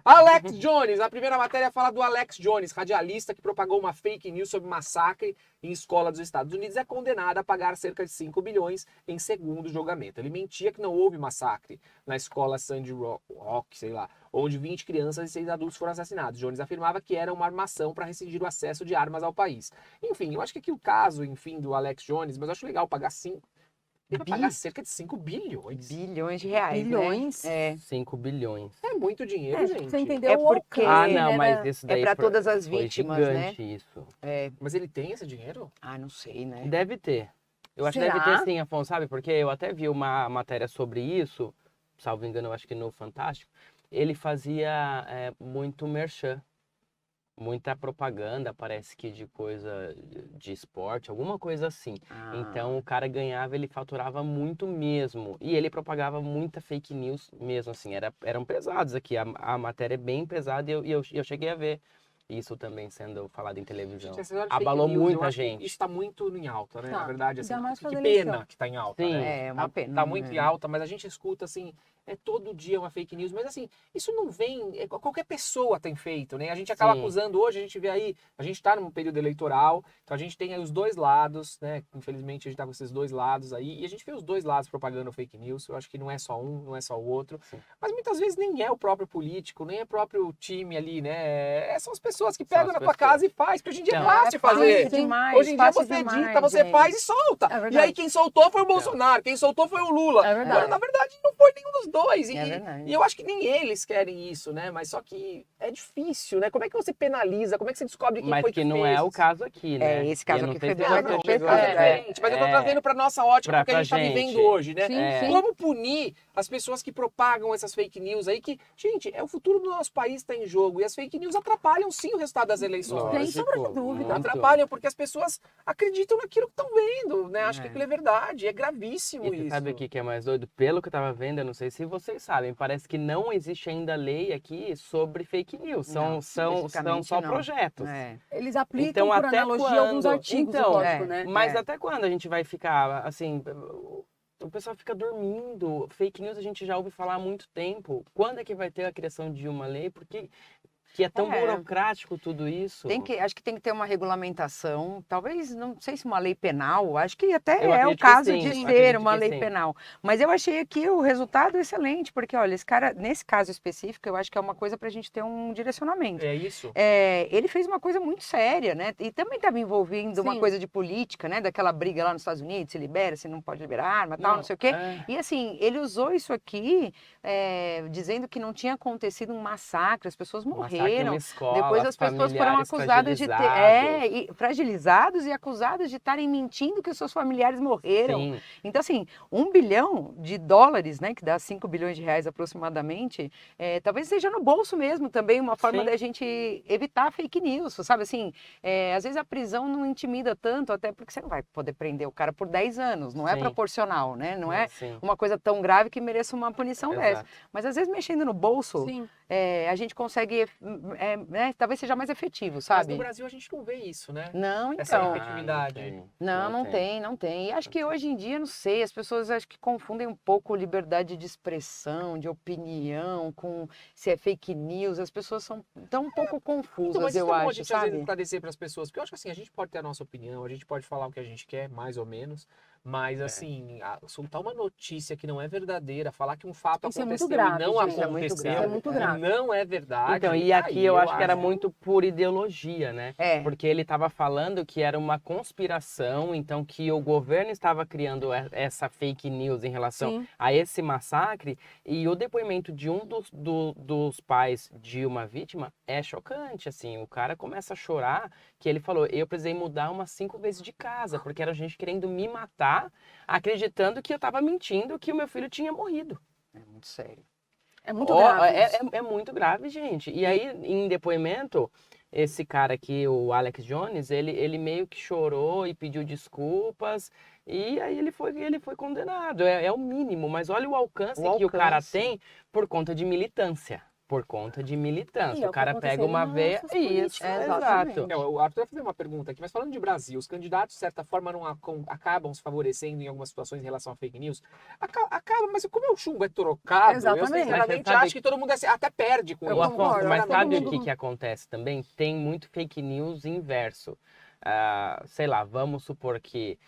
Alex Jones, a primeira matéria fala do Alex Jones, radialista que propagou uma fake news sobre massacre em escola dos Estados Unidos, é condenado a pagar cerca de 5 bilhões em segundo julgamento. Ele mentia que não houve massacre na escola Sandy Rock, sei lá, onde 20 crianças e 6 adultos foram assassinados. Jones afirmava que era uma armação para restringir o acesso de armas ao país. Enfim, eu acho que aqui o caso, enfim, do Alex Jones, mas eu acho legal pagar 5. Ele vai pagar cerca de 5 bilhões. Bilhões de reais, Bilhões? né? 5 bilhões. É muito dinheiro, gente. Você entendeu É o porque- alcance, não, né, mas isso daí pra todas as foi vítimas, gigante isso. Mas ele tem esse dinheiro? Ah, não sei, né? Deve ter. Eu acho que Será? deve ter sim, Afonso, sabe? Porque eu até vi uma matéria sobre isso, salvo engano, eu acho que no Fantástico. Ele fazia muito merchan, muita propaganda, parece que de coisa de esporte, alguma coisa assim. Ah. Então o cara ganhava, ele faturava muito mesmo. E ele propagava muita fake news mesmo, assim. Eram pesados aqui. A matéria é bem pesada e eu cheguei a ver isso também sendo falado em televisão. Gente, essa história de fake Abalou news, eu muita acho que gente. Isso está muito em alta, né? Tá. Na verdade, assim, Ainda mais que com a pena eleição. que está em alta, Sim. né? É uma pena. Tá muito né? em alta, mas a gente escuta assim, todo dia uma fake news, mas assim, isso não vem, qualquer pessoa tem feito, né? A gente acaba Sim. acusando hoje, a gente vê aí, a gente tá num período eleitoral, então a gente tem aí os dois lados, né? Infelizmente a gente tá com esses dois lados aí, e a gente vê os dois lados propagando fake news, eu acho que não é só um, não é só o outro, Sim. mas muitas vezes nem é o próprio político, nem é o próprio time ali, né? São as pessoas que São pegam as na tua pessoas. casa e faz, porque hoje em dia é Não, fácil É fácil fazer. demais, Hoje em dia fácil você demais, edita, você gente. faz e solta. É verdade. E aí quem soltou foi o Bolsonaro, quem soltou foi o Lula. É verdade. Agora, na verdade, não foi nenhum dos dois. É verdade. E eu acho que nem eles querem isso, né? Mas só que é difícil, né? Como é que você penaliza? Como é que você descobre quem Mas foi que que não fez? é o caso aqui, né? esse caso E eu não aqui sei foi se bem- você Não, chegou caso a é ver. diferente, mas eu tô trazendo pra nossa ótica, porque a pra gente tá gente. vivendo hoje, né? Sim, sim. Como punir as pessoas que propagam essas fake news aí, que, gente, o futuro do nosso país tá em jogo, e as fake news atrapalham sim o resultado das eleições. Sem sombra de Lógico, dúvida. muito. Atrapalham porque as pessoas acreditam naquilo que estão vendo, né? Acho que É. aquilo é verdade, é gravíssimo E você isso. sabe o que é mais doido? Pelo que eu tava vendo, eu não sei se vocês sabem, parece que não existe ainda lei aqui sobre fake news. Não, São especificamente só não. projetos. É. Eles aplicam Então, por até analogia alguns quando? artigos, Então, lógico, é. né? Mas até quando a gente vai ficar, assim, o pessoal fica dormindo. Fake news a gente já ouve falar há muito tempo. Quando é que vai ter a criação de uma lei? Porque que é tão É. burocrático tudo isso. Acho que tem que ter uma regulamentação, talvez, não sei se uma lei penal, acho que até Eu é o acredito que caso sim, de eu ser acredito uma que lei sim. penal. Mas eu achei aqui o resultado excelente, porque, olha, esse cara, nesse caso específico, eu acho que é uma coisa pra gente ter um direcionamento. É isso? Ele fez uma coisa muito séria, né? E também estava envolvendo uma Sim. coisa de política, né? Daquela briga lá nos Estados Unidos, se libera, se não pode liberar arma, tal, não sei o quê. E assim, ele usou isso aqui, dizendo que não tinha acontecido um massacre, as pessoas morreram. Depois as pessoas foram acusadas de ter fragilizados e acusadas de estarem mentindo que os seus familiares morreram. Sim. Então, assim, $1 bilhão, né? Que dá 5 bilhões de reais aproximadamente, talvez seja no bolso mesmo também uma forma Sim. da gente evitar fake news, sabe? Assim, às vezes a prisão não intimida tanto, até porque você não vai poder prender o cara por 10 anos, não é Sim. proporcional, né? Não é Sim. uma coisa tão grave que mereça uma punição dessa. Exato. Mas às vezes mexendo no bolso, Sim. a gente consegue, né, talvez seja mais efetivo, Mas sabe? no Brasil a gente não vê isso, né? Não, Essa então. efetividade. Não tem. E acho que hoje em dia, não sei, as pessoas acho que confundem um pouco liberdade de expressão, de opinião, com se é fake news. As pessoas estão um pouco confusas, Então, mas isso eu é bom a acho, gente às vezes sabe? esclarecer para as pessoas, porque eu acho que assim, a gente pode ter a nossa opinião, a gente pode falar o que a gente quer, mais ou menos, mas assim, soltar uma notícia que não é verdadeira, falar que um fato Isso é muito aconteceu grave, e não gente. Isso é muito aconteceu, grave. Isso é muito grave. e não é verdade. Então, e aqui aí eu acho que era muito por ideologia, né? Porque ele estava falando que era uma conspiração, então que o governo estava criando essa fake news em relação Sim. a esse massacre, e o depoimento de um dos pais de uma vítima é chocante, assim, o cara começa a chorar, que ele falou, eu precisei mudar umas 5 vezes de casa, porque era gente querendo me matar, acreditando que eu estava mentindo, que o meu filho tinha morrido. É muito sério. É muito grave isso. É muito grave, gente. E aí, em depoimento, esse cara aqui, o Alex Jones, ele meio que chorou e pediu desculpas. E aí ele foi condenado. É o mínimo, mas olha o alcance que o cara tem por conta de militância. por conta de militância. E o cara pega uma veia... Isso, exato. O Arthur vai fazer uma pergunta aqui, mas falando de Brasil, os candidatos, de certa forma, não acabam se favorecendo em algumas situações em relação a fake news? Acaba, mas como o chumbo é trocado, Exatamente. eu sinceramente Mas acho que todo mundo até perde com Eu isso. concordo, mas todo sabe mundo- o que acontece também? Tem muito fake news inverso. Sei lá, vamos supor que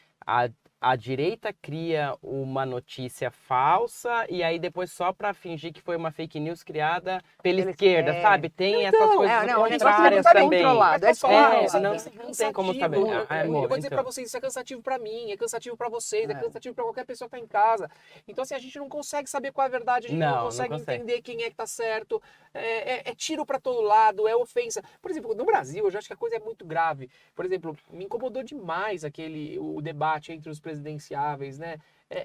a direita cria uma notícia falsa e aí depois só para fingir que foi uma fake news criada pela esquerda, sabe? Tem essas coisas o negócio contrárias tá também. controlado, Mas posso falar, não tem como saber. Eu vou dizer então. pra vocês, isso é cansativo pra mim, é cansativo pra vocês, é cansativo pra qualquer pessoa que tá em casa. Então, assim, a gente não consegue saber qual é a verdade, a gente não consegue entender quem é que tá certo. É tiro pra todo lado, é ofensa. Por exemplo, no Brasil, eu já acho que a coisa é muito grave. Por exemplo, me incomodou demais o debate entre os presidenciáveis, né?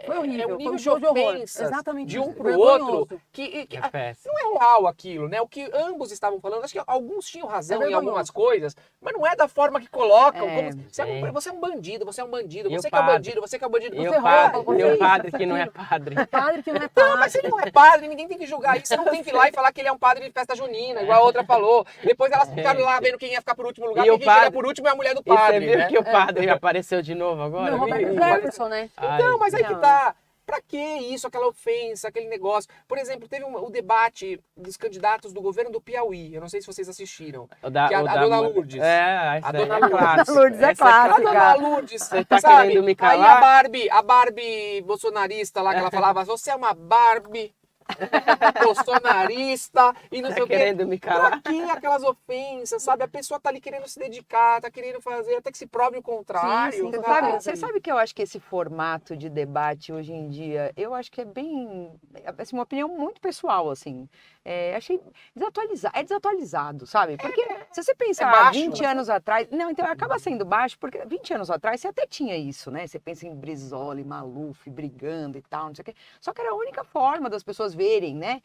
Foi horrível, É um nível de foi um horror. ofensas Exatamente de um isso, pro vergonhoso. outro que É péssimo. não é real aquilo, né? O que ambos estavam falando, acho que alguns tinham razão em algumas coisas, mas não é da forma que colocam. Você é um bandido, você é um bandido, você que é um bandido, você que é um bandido, você rouba. E o padre que não é padre. Padre que não é Não, mas padre. ele não é padre, ninguém tem que julgar isso. Você não tem que ir lá e falar que ele é um padre de festa junina, igual a outra falou. Depois elas ficaram lá vendo quem ia ficar por último lugar, E porque quem chega por último é a mulher do E você padre, viu né? que o padre apareceu de novo agora? Não, Roberto Ih, Jefferson, né? Então, mas aí que não. tá. Pra que isso, aquela ofensa, aquele negócio? Por exemplo, teve o debate dos candidatos do governo do Piauí. Eu não sei se vocês assistiram. Que a dona Lourdes. A dona é Lourdes. clássica. Lourdes é Essa clássica. A dona Lourdes, Você tá sabe? querendo me Aí calar? a Barbie bolsonarista lá, que ela falava, você é uma Barbie bolsonarista e não sei o quê. Querendo me calar? Pra que aquelas ofensas, sabe? A pessoa tá ali querendo se dedicar, tá querendo fazer, até que se prove o contrário. Sim, Você sabe que eu acho que esse formato de debate hoje em dia, eu acho que é bem, assim, uma opinião muito pessoal, assim. Achei desatualizado, é desatualizado, sabe? Porque se você pensar baixo, 20 anos atrás, não, então acaba sendo baixo, porque 20 anos atrás você até tinha isso, né? Você pensa em Brizola e Maluf brigando e tal, não sei o quê. Só que era a única forma das pessoas verem, né?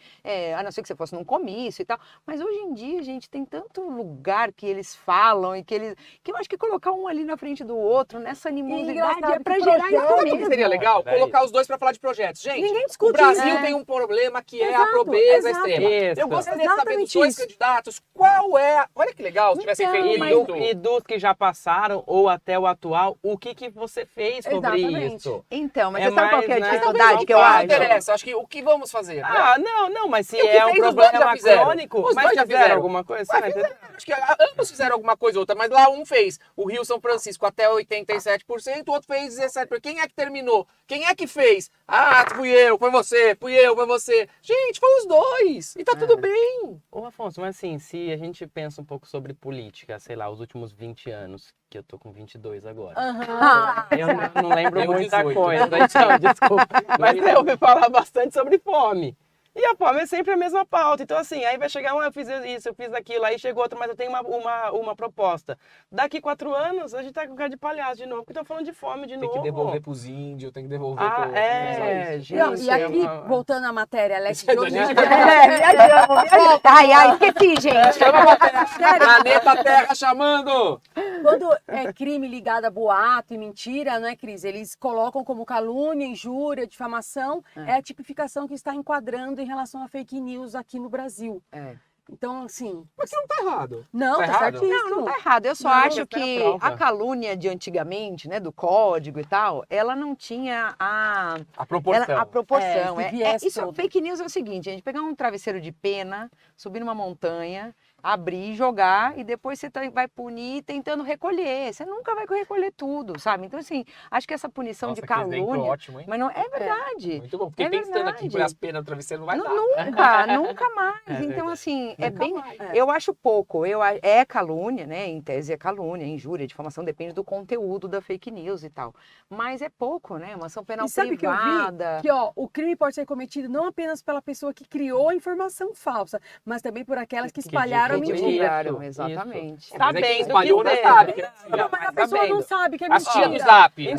A não ser que você fosse num comício e tal. Mas hoje em dia, gente, tem tanto lugar que eles falam e que eu acho que colocar um ali na frente do outro, nessa animosidade, é pra gerar isso Sabe o que mesmo. seria legal? Peraí. Colocar os dois pra falar de projetos. Gente, Ninguém o discute Brasil isso. tem um problema que é a Exato, pobreza exato. extrema. Isso. Eu gostaria de saber dos Exatamente dois isso. candidatos qual é. Olha que legal se tivessem Então, feito mas- isso. E dos que já passaram, ou até o atual, o que você fez sobre Exatamente. isso? Então, mas É você sabe qual mais, que é a né, dificuldade que eu Não acho? interessa. Acho que o que vamos fazer? Não, mas se E o que é um fez, os dois já problema fizeram. crônico, Os mas dois já fizeram fizeram. alguma coisa? Mas Você não entendeu? Acho que ambos fizeram alguma coisa ou outra, mas lá um fez o Rio São Francisco até 87%, o outro fez 17%. Quem é que terminou? Quem é que fez? Ah, fui eu, foi você, foi você. Gente, foi os dois. E tá tudo bem. Ô, Afonso, mas assim, se a gente pensa um pouco sobre política, sei lá, os últimos 20 anos, que eu tô com 22 agora. Aham. Eu não lembro Eu muita 18. coisa, então, desculpa. Mas eu ouvi falar bastante sobre fome. E a fome é sempre a mesma pauta. Então, assim, aí vai chegar eu fiz isso, eu fiz aquilo, aí chegou outro, mas eu tenho uma proposta. Daqui 4 anos, a gente tá com cara de palhaço de novo, porque estão falando de fome de Tem novo. que devolver pros índios, tem que devolver Ah, pro... gente. E aqui, voltando à matéria, Alex Isso é Jones... Viajamos. Ai, esqueci, gente. Planeta Terra chamando! Quando é crime ligado a boato e mentira, não é, Cris? Eles colocam como calúnia, injúria, difamação. É a tipificação que está enquadrando em relação a fake news aqui no Brasil. Então, assim... Mas você não tá errado. Não, Tá tá errado? certíssimo. Não tá errado. Eu só Não, acho essa é a que prova. a calúnia de antigamente, né, do código e tal, ela não tinha A proporção. a proporção. esse viés Isso, todo. fake news é o seguinte, a gente pegar um travesseiro de pena, subir numa montanha, abrir, jogar e depois você vai punir tentando recolher. Você nunca vai recolher tudo, sabe? Então, assim, acho que essa punição Nossa, de que exemplo calúnia... ótimo, hein? Mas não é verdade. Muito bom. Fiquei É pensando aqui, verdade. põe as penas no travesseiro, não vai dar. Nunca mais. É Então, verdade. assim, é bem. mais. Eu acho pouco. É calúnia, né? Em tese é calúnia, injúria, difamação, depende do conteúdo da fake news e tal. Mas é pouco, né? Uma ação penal E sabe o que eu vi? privada. Que, ó, o crime pode ser cometido não apenas pela pessoa que criou a informação falsa, mas também por aquelas que espalharam a que mentira. divulgaram, Isso. exatamente. Mas é quem Sabendo espalhou que não teve. sabe. Não, mas a pessoa Sabendo. não sabe que é As tia do mentira. Zap.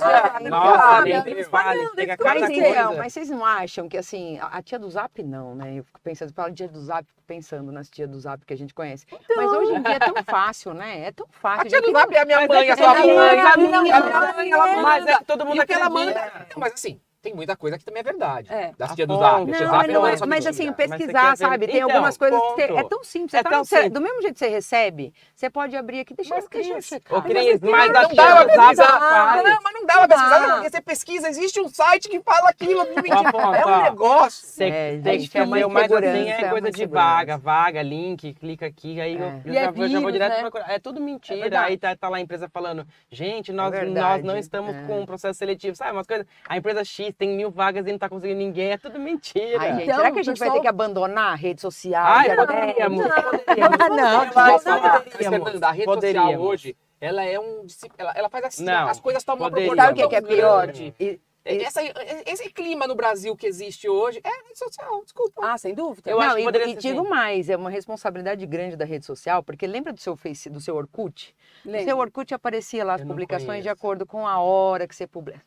Nossa, sabe, nem eles que fale, espalhando, chega eles cada Mas, coisa. então, mas vocês não acham que, assim, a tia do Zap não, né? Eu fico pensando, fala tia do Zap, fico pensando nas tia do Zap que a gente conhece. Mas hoje em dia é tão fácil, né? É tão fácil. A tia do gente. Zap é a minha Mas mãe, é a que sua é mãe, a a minha minha mãe, ela manda. Mas é que todo mundo E o que ela acredita. manda. Não, mas assim, Tem muita coisa que também é verdade. Da tia do fonte. Zap. Não, Zap não é só mas mentira. assim, pesquisar, sabe? Tem Então, algumas coisas que ponto. é tão simples. É tão simples. Do mesmo jeito que você recebe, você pode abrir aqui, deixa eu checar. Ô, Cris, mas Não a dá tia pra do Zap pesquisar. faz. Não, mas não dá pra pesquisar, Dá. não, porque você pesquisa, existe um site que fala aquilo de mentira. Ó, É um ó. negócio. Você É, tem gente, que é uma fazer mais assim, insegurança, é é coisa uma de insegurança. vaga, link, clica aqui, aí eu E é já vou vírus, direto né? procurar. É tudo mentira. verdade. Aí tá lá a empresa falando, gente, nós verdade, não estamos é. com um processo seletivo, sabe? Umas coisas. A empresa X tem 1000 vagas e não tá conseguindo ninguém, é tudo mentira. Ai, gente, Então, será que a gente vai pessoal- ter que abandonar a rede social? Ai, internet? poderíamos. Não, Mas, poderíamos. Fernanda, a rede social Poderíamos. hoje, ela é ela faz assim, Não, as coisas tomam uma poderíamos. proporção Sabe o que é tão pior? grande. E- Esse clima no Brasil que existe hoje é rede social, desculpa. Ah, sem dúvida. Eu acho não, que poderia e ser digo assim. mais, é uma responsabilidade grande da rede social, porque lembra do seu Face, do seu Orkut? No Lembro. seu Orkut aparecia lá as Eu não publicações de conheço. acordo com a hora que você publica.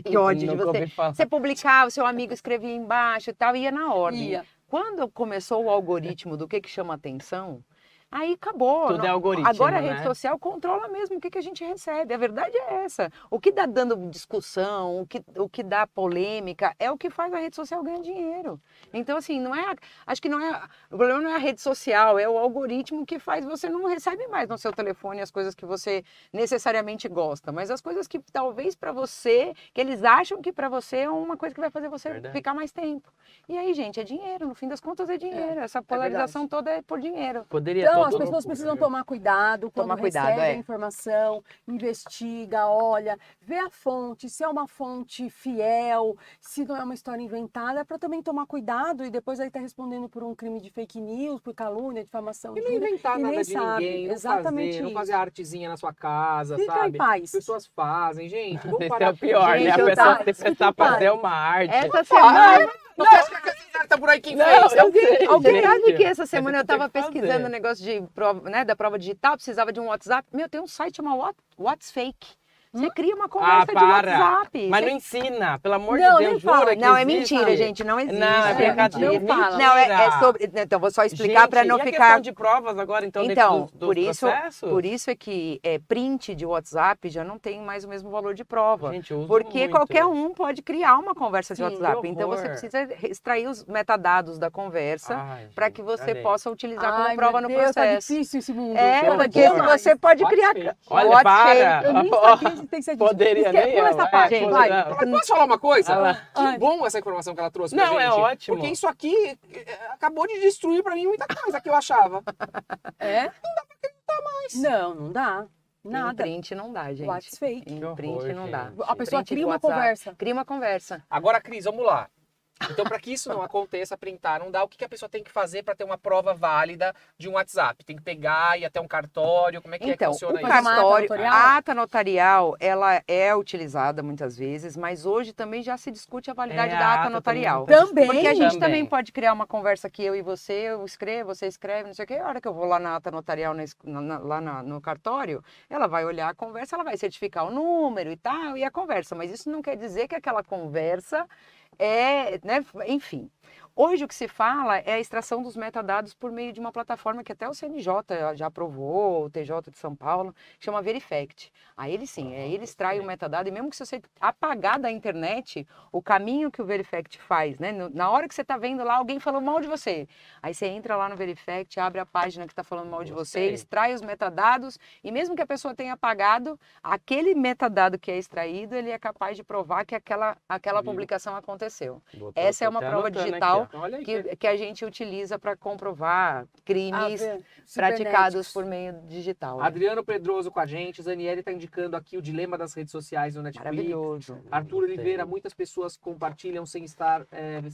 Que ódio de Nunca você. ouvi falar. Você publicava, o seu amigo escrevia embaixo e tal, ia na ordem. Ia. Quando começou o algoritmo do que chama atenção, aí acabou. Tudo é algoritmo, Agora a né? rede social controla mesmo o que a gente recebe. A verdade é essa. O que dá dando discussão, o que dá polêmica, é o que faz a rede social ganhar dinheiro. Então, assim, não é. Acho que não é. O problema não é a rede social, é o algoritmo que faz. Você não recebe mais no seu telefone as coisas que você necessariamente gosta, mas as coisas que talvez para você, que eles acham que para você é uma coisa que vai fazer você Verdade. ficar mais tempo. E aí, gente, é dinheiro. No fim das contas, é dinheiro. Essa polarização toda é por dinheiro. Poderia Então, todo as pessoas precisam tomar cuidado quando Tomar cuidado, recebem é. a informação, investiga, olha, vê a fonte, se é uma fonte fiel, se não é uma história inventada, para também tomar cuidado e depois aí tá respondendo por um crime de fake news, por calúnia, difamação. E não inventar e nada nem de sabe. ninguém, não Exatamente fazer, não isso. fazer artezinha na sua casa, Fica sabe? em paz. As pessoas fazem, gente, vamos Esse é parar. o pior, né? Gente, A eu pessoa tá- se prestar pra fazer uma arte. Essa semana. Você acha que a Casimira tá por aí quem Não, fez? eu Alguém? sei. Alguém gente. sabe que essa semana eu tem estava que fazer. pesquisando o negócio de prova, né, da prova digital, precisava de um WhatsApp. Meu, tem um site chamado What's Fake. Você cria uma conversa de para. WhatsApp. Mas Você- não ensina, pelo amor Não, de nem Deus, fala. jura que Não, é existe? mentira, gente, não existe. Não, é brincadeira. não fala. Não, é sobre. Então, vou só explicar para não e a ficar. questão de provas agora, então, Então, dentro dos por isso, processos? por isso é que print de WhatsApp já não tem mais o mesmo valor de prova. Gente, eu uso Porque muito. qualquer um pode criar uma conversa de Sim, WhatsApp. que Então você horror. precisa extrair os metadados da conversa Ai, para gente, que você olha aí. possa utilizar como Ai, prova meu no Deus, tá processo. difícil esse mundo. É, Pelo porque amor de Deus. você pode What's criar. fake? Olha, What's para. fake? Eu nem sabia que existência disso. Poderia nem Pula eu, essa parte, gente, vai. não. Mas posso falar uma coisa? Ah lá. Que Ai. bom essa informação que ela trouxe Não, pra é gente. ótimo. Porque isso aqui acabou de destruir pra mim muita coisa que eu achava. É? Não dá pra acreditar mais. Não, não dá. Em Nada. print não dá, gente. What's fake? Em Que print horror, não dá. gente. A pessoa Print de cria uma WhatsApp. conversa. Cria uma conversa. Agora, Cris, vamos lá. Então, para que isso não aconteça, printar não dá, o que a pessoa tem que fazer para ter uma prova válida de um WhatsApp? Tem que pegar, ir até um cartório, como é que Então, funciona o isso? cartório, notarial? a ata notarial, ela é utilizada muitas vezes, mas hoje também já se discute a validade É, da a ata ata notarial. Também. Porque a gente Também. também pode criar uma conversa aqui, eu e você, eu escrevo, você escreve, não sei o quê. A hora que eu vou lá na ata notarial, no cartório, ela vai olhar a conversa, ela vai certificar o número e tal, e a conversa. Mas isso não quer dizer que aquela conversa né, enfim. Hoje o que se fala é a extração dos metadados por meio de uma plataforma que até o CNJ já aprovou, o TJ de São Paulo, que chama Verifact. Aí ele sim, aí ele extrai o metadado e mesmo que se você apagar da internet, o caminho que o Verifact faz, né? Na hora que você está vendo lá, alguém falou mal de você. Aí você entra lá no Verifact, abre a página que está falando mal de você, ele extrai os metadados e mesmo que a pessoa tenha apagado, aquele metadado que é extraído, ele é capaz de provar que aquela publicação aconteceu. Essa é uma Tô até prova anotando digital aqui, ó. Olha aí. que a gente utiliza para comprovar crimes praticados por meio digital. né? Adriano Pedroso com a gente, Zaniele está indicando aqui o dilema das redes sociais no Netflix. Maravilhoso. Arthur Oliveira, muitas pessoas compartilham sem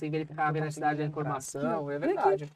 verificar a veracidade da informação. É verdade.